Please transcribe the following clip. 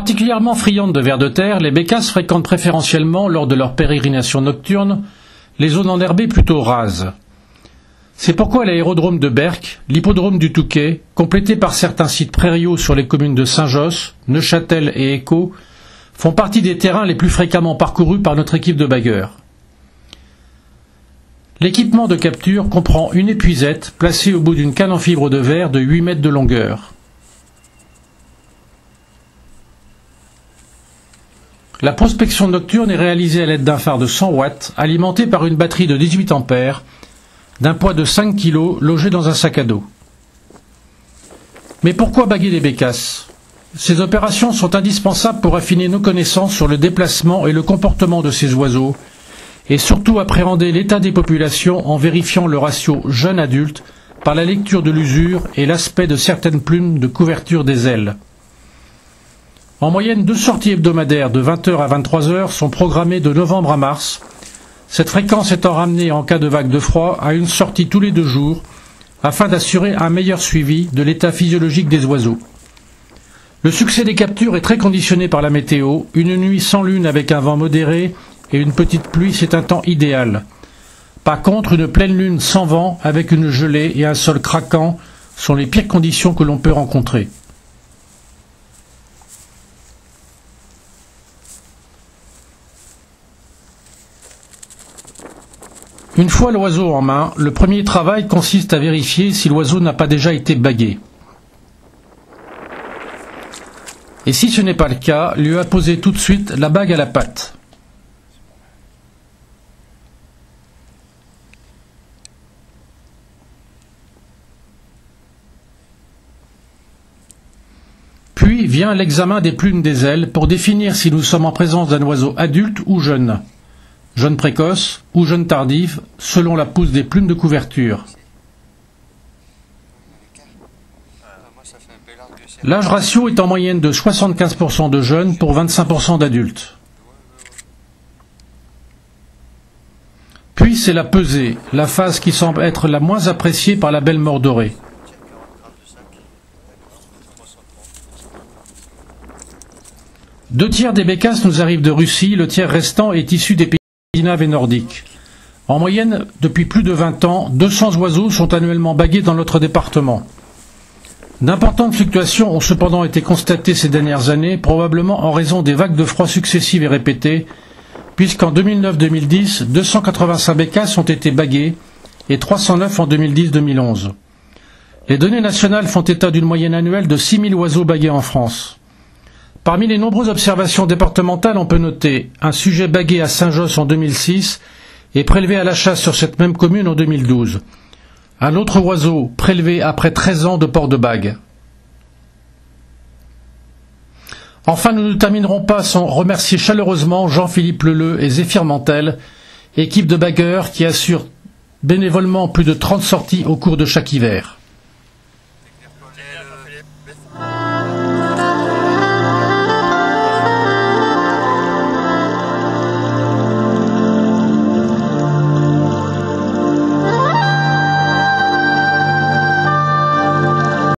particulièrement friandes de vers de terre, les bécasses fréquentent préférentiellement, lors de leur pérégrination nocturne, les zones enherbées plutôt rases. C'est pourquoi l'aérodrome de Berck, l'hippodrome du Touquet, complété par certains sites prairiaux sur les communes de Saint-Josse, Neuchâtel et Écault, font partie des terrains les plus fréquemment parcourus par notre équipe de bagueurs. L'équipement de capture comprend une épuisette placée au bout d'une canne en fibre de verre de 8 mètres de longueur. La prospection nocturne est réalisée à l'aide d'un phare de 100 watts, alimenté par une batterie de 18 ampères, d'un poids de 5 kg, logé dans un sac à dos. Mais pourquoi baguer les bécasses? Ces opérations sont indispensables pour affiner nos connaissances sur le déplacement et le comportement de ces oiseaux, et surtout appréhender l'état des populations en vérifiant le ratio jeune-adulte par la lecture de l'usure et l'aspect de certaines plumes de couverture des ailes. En moyenne, 2 sorties hebdomadaires de 20h à 23h sont programmées de novembre à mars, cette fréquence étant ramenée en cas de vague de froid à une sortie tous les 2 jours, afin d'assurer un meilleur suivi de l'état physiologique des oiseaux. Le succès des captures est très conditionné par la météo. Une nuit sans lune avec un vent modéré et une petite pluie, c'est un temps idéal. Par contre, une pleine lune sans vent avec une gelée et un sol craquant sont les pires conditions que l'on peut rencontrer. Une fois l'oiseau en main, le premier travail consiste à vérifier si l'oiseau n'a pas déjà été bagué. Et si ce n'est pas le cas, lui apposer tout de suite la bague à la patte. Puis vient l'examen des plumes des ailes pour définir si nous sommes en présence d'un oiseau adulte ou jeune. Jeune précoce ou jeune tardif, selon la pousse des plumes de couverture. L'âge ratio est en moyenne de 75% de jeunes pour 25% d'adultes. Puis c'est la pesée, la phase qui semble être la moins appréciée par la belle mort dorée. Deux tiers des bécasses nous arrivent de Russie, le tiers restant est issu des pays scandinaves et nordiques. En moyenne, depuis plus de 20 ans, 200 oiseaux sont annuellement bagués dans notre département. D'importantes fluctuations ont cependant été constatées ces dernières années, probablement en raison des vagues de froid successives et répétées, puisqu'en 2009-2010, 285 bécasses ont été baguées et 309 en 2010-2011. Les données nationales font état d'une moyenne annuelle de 6000 oiseaux bagués en France. Parmi les nombreuses observations départementales, on peut noter un sujet bagué à Saint-Josse en 2006 et prélevé à la chasse sur cette même commune en 2012. Un autre oiseau prélevé après 13 ans de port de bague. Enfin, nous ne terminerons pas sans remercier chaleureusement Jean-Philippe Leleu et Zéphyr Mantel, équipe de bagueurs qui assure bénévolement plus de 30 sorties au cours de chaque hiver.